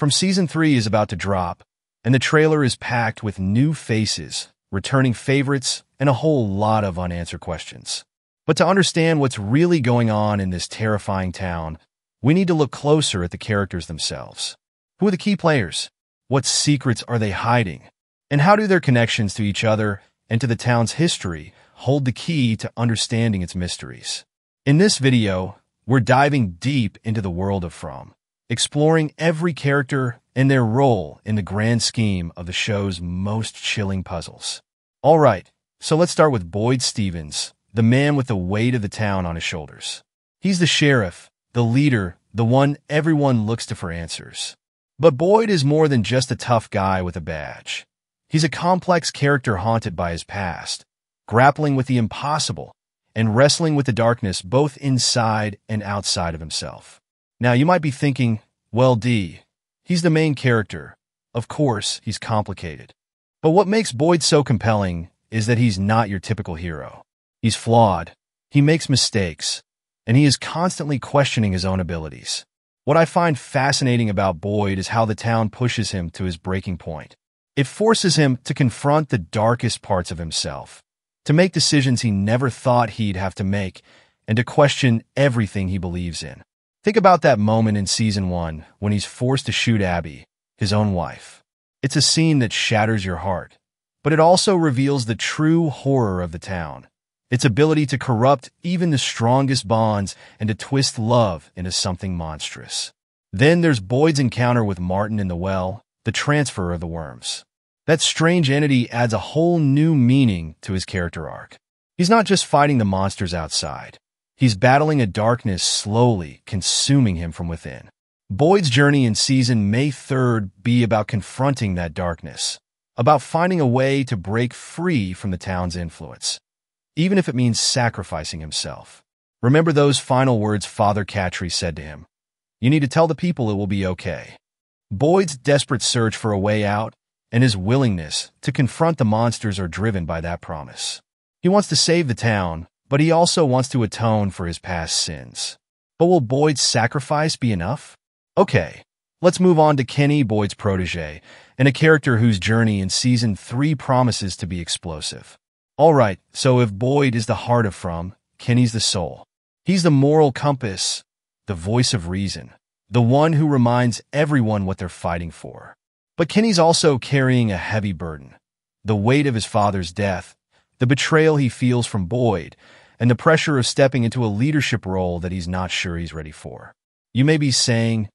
From Season 3 is about to drop, and the trailer is packed with new faces, returning favorites, and a whole lot of unanswered questions. But to understand what's really going on in this terrifying town, we need to look closer at the characters themselves. Who are the key players? What secrets are they hiding? And how do their connections to each other and to the town's history hold the key to understanding its mysteries? In this video, we're diving deep into the world of From, exploring every character and their role in the grand scheme of the show's most chilling puzzles. All right, so let's start with Boyd Stevens, the man with the weight of the town on his shoulders. He's the sheriff, the leader, the one everyone looks to for answers. But Boyd is more than just a tough guy with a badge. He's a complex character haunted by his past, grappling with the impossible and wrestling with the darkness both inside and outside of himself. Now, you might be thinking, well, he's the main character. Of course, he's complicated. But what makes Boyd so compelling is that he's not your typical hero. He's flawed, he makes mistakes, and he is constantly questioning his own abilities. What I find fascinating about Boyd is how the town pushes him to his breaking point. It forces him to confront the darkest parts of himself, to make decisions he never thought he'd have to make, and to question everything he believes in. Think about that moment in Season 1 when he's forced to shoot Abby, his own wife. It's a scene that shatters your heart, but it also reveals the true horror of the town. Its ability to corrupt even the strongest bonds and to twist love into something monstrous. Then there's Boyd's encounter with Martin in the well, the transfer of the worms. That strange entity adds a whole new meaning to his character arc. He's not just fighting the monsters outside. He's battling a darkness slowly consuming him from within. Boyd's journey in season May 3rd be about confronting that darkness, about finding a way to break free from the town's influence, even if it means sacrificing himself. Remember those final words Father Khatri said to him. You need to tell the people it will be okay. Boyd's desperate search for a way out and his willingness to confront the monsters are driven by that promise. He wants to save the town, but he also wants to atone for his past sins. But will Boyd's sacrifice be enough? Okay, let's move on to Kenny, Boyd's protégé, and a character whose journey in Season 3 promises to be explosive. Alright, so if Boyd is the heart of From, Kenny's the soul. He's the moral compass, the voice of reason, the one who reminds everyone what they're fighting for. But Kenny's also carrying a heavy burden, the weight of his father's death, the betrayal he feels from Boyd, and the pressure of stepping into a leadership role that he's not sure he's ready for. You may be saying,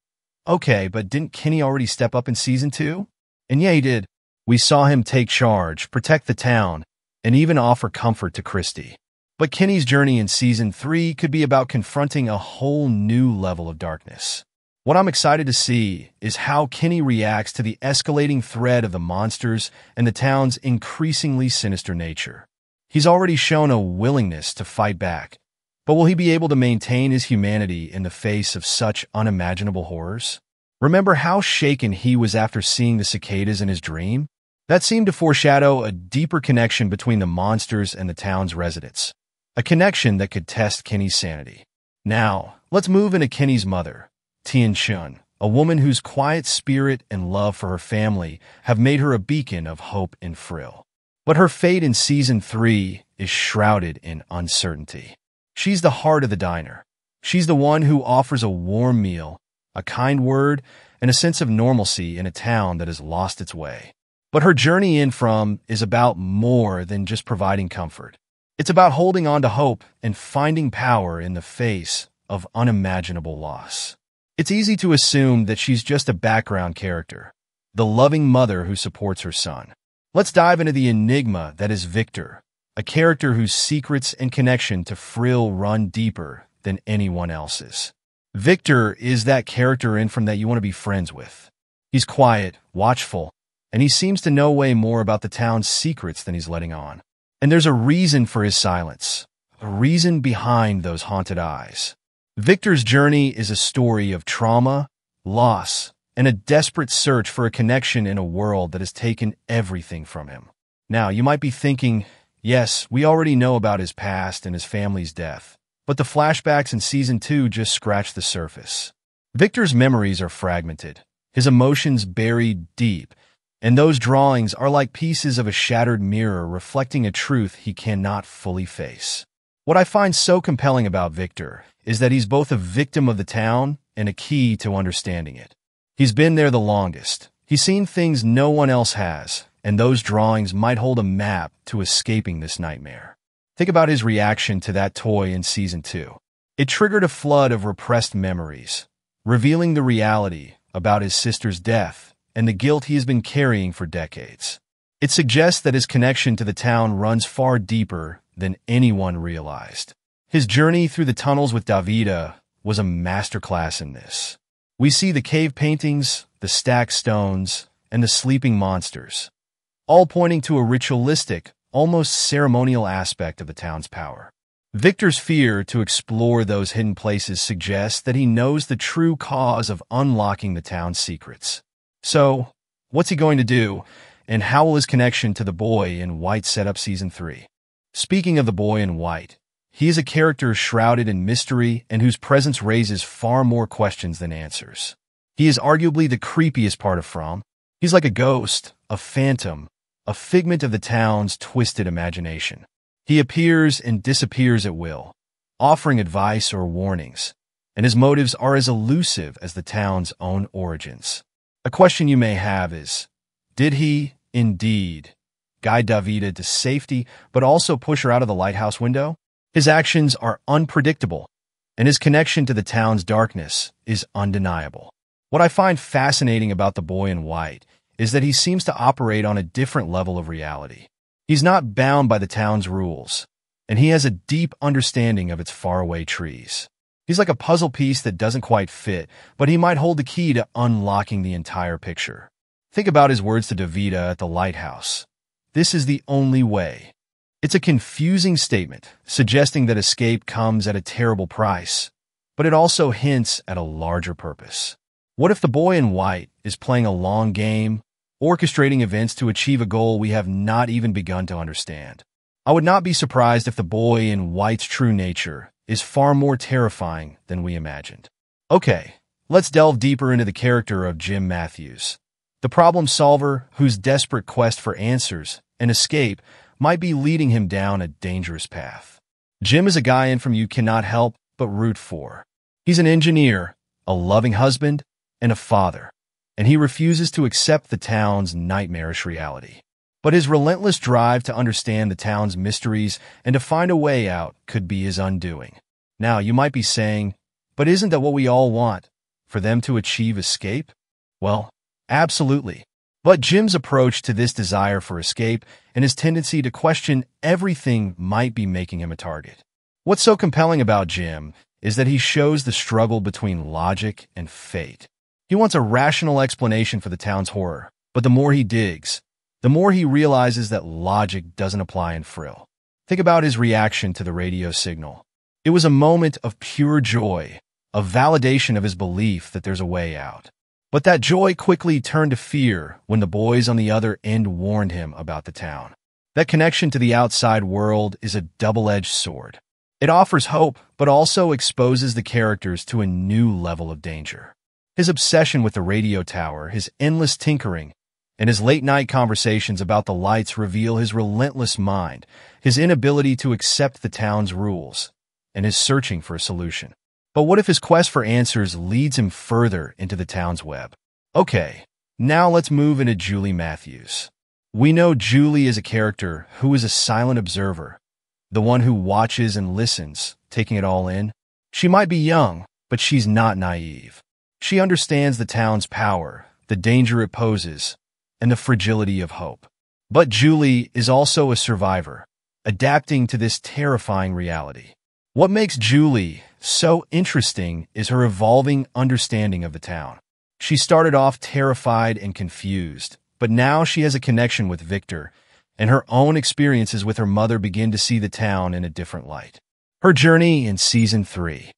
okay, but didn't Kenny already step up in Season 2? And yeah, he did. We saw him take charge, protect the town, and even offer comfort to Christy. But Kenny's journey in Season 3 could be about confronting a whole new level of darkness. What I'm excited to see is how Kenny reacts to the escalating threat of the monsters and the town's increasingly sinister nature. He's already shown a willingness to fight back, but will he be able to maintain his humanity in the face of such unimaginable horrors? Remember how shaken he was after seeing the cicadas in his dream? That seemed to foreshadow a deeper connection between the monsters and the town's residents, a connection that could test Kenny's sanity. Now, let's move into Kenny's mother, Tian Chun, a woman whose quiet spirit and love for her family have made her a beacon of hope and thrill. But her fate in Season 3 is shrouded in uncertainty. She's the heart of the diner. She's the one who offers a warm meal, a kind word, and a sense of normalcy in a town that has lost its way. But her journey in From is about more than just providing comfort. It's about holding on to hope and finding power in the face of unimaginable loss. It's easy to assume that she's just a background character, the loving mother who supports her son. Let's dive into the enigma that is Victor, a character whose secrets and connection to Frill run deeper than anyone else's. Victor is that character in From that you want to be friends with. He's quiet, watchful, and he seems to know way more about the town's secrets than he's letting on. And there's a reason for his silence, a reason behind those haunted eyes. Victor's journey is a story of trauma, loss, and a desperate search for a connection in a world that has taken everything from him. Now, you might be thinking, yes, we already know about his past and his family's death, but the flashbacks in Season 2 just scratch the surface. Victor's memories are fragmented. his emotions buried deep, and those drawings are like pieces of a shattered mirror reflecting a truth he cannot fully face. What I find so compelling about Victor is that he's both a victim of the town and a key to understanding it. He's been there the longest. He's seen things no one else has, and those drawings might hold a map to escaping this nightmare. Think about his reaction to that toy in Season 2. It triggered a flood of repressed memories, revealing the reality about his sister's death and the guilt he has been carrying for decades. It suggests that his connection to the town runs far deeper than anyone realized. His journey through the tunnels with Tabitha was a masterclass in this. We see the cave paintings, the stacked stones, and the sleeping monsters, all pointing to a ritualistic, almost ceremonial aspect of the town's power. Victor's fear to explore those hidden places suggests that he knows the true cause of unlocking the town's secrets. So, what's he going to do, and how will his connection to the boy in white set up Season 3? Speaking of the boy in white, he is a character shrouded in mystery and whose presence raises far more questions than answers. He is arguably the creepiest part of From. He's like a ghost, a phantom, a figment of the town's twisted imagination. He appears and disappears at will, offering advice or warnings, and his motives are as elusive as the town's own origins. A question you may have is, did he, indeed, guide Tabitha to safety but also push her out of the lighthouse window? His actions are unpredictable, and his connection to the town's darkness is undeniable. What I find fascinating about the boy in white is that he seems to operate on a different level of reality. He's not bound by the town's rules, and he has a deep understanding of its faraway trees. He's like a puzzle piece that doesn't quite fit, but he might hold the key to unlocking the entire picture. Think about his words to Tabitha at the lighthouse. This is the only way. It's a confusing statement, suggesting that escape comes at a terrible price, but it also hints at a larger purpose. What if the boy in white is playing a long game, orchestrating events to achieve a goal we have not even begun to understand? I would not be surprised if the boy in white's true nature is far more terrifying than we imagined. Okay, let's delve deeper into the character of Jim Matthews, the problem solver whose desperate quest for answers and escape might be leading him down a dangerous path. Jim is a guy in from you cannot help but root for. He's an engineer, a loving husband, and a father, and he refuses to accept the town's nightmarish reality. But his relentless drive to understand the town's mysteries and to find a way out could be his undoing. Now, you might be saying, but isn't that what we all want, for them to achieve escape? Well, absolutely. But Jim's approach to this desire for escape and his tendency to question everything might be making him a target. What's so compelling about Jim is that he shows the struggle between logic and fate. He wants a rational explanation for the town's horror, but the more he digs, the more he realizes that logic doesn't apply in Frill. Think about his reaction to the radio signal. It was a moment of pure joy, a validation of his belief that there's a way out. But that joy quickly turned to fear when the boys on the other end warned him about the town. That connection to the outside world is a double-edged sword. It offers hope, but also exposes the characters to a new level of danger. His obsession with the radio tower, his endless tinkering, and his late-night conversations about the lights reveal his relentless mind, his inability to accept the town's rules, and his searching for a solution. But what if his quest for answers leads him further into the town's web? Okay, now let's move into Julie Matthews. We know Julie is a character who is a silent observer, the one who watches and listens, taking it all in. She might be young, but she's not naive. She understands the town's power, the danger it poses, and the fragility of hope. But Julie is also a survivor, adapting to this terrifying reality. What makes Julie so interesting is her evolving understanding of the town. She started off terrified and confused, but now she has a connection with Victor, and her own experiences with her mother begin to see the town in a different light. Her journey in Season 3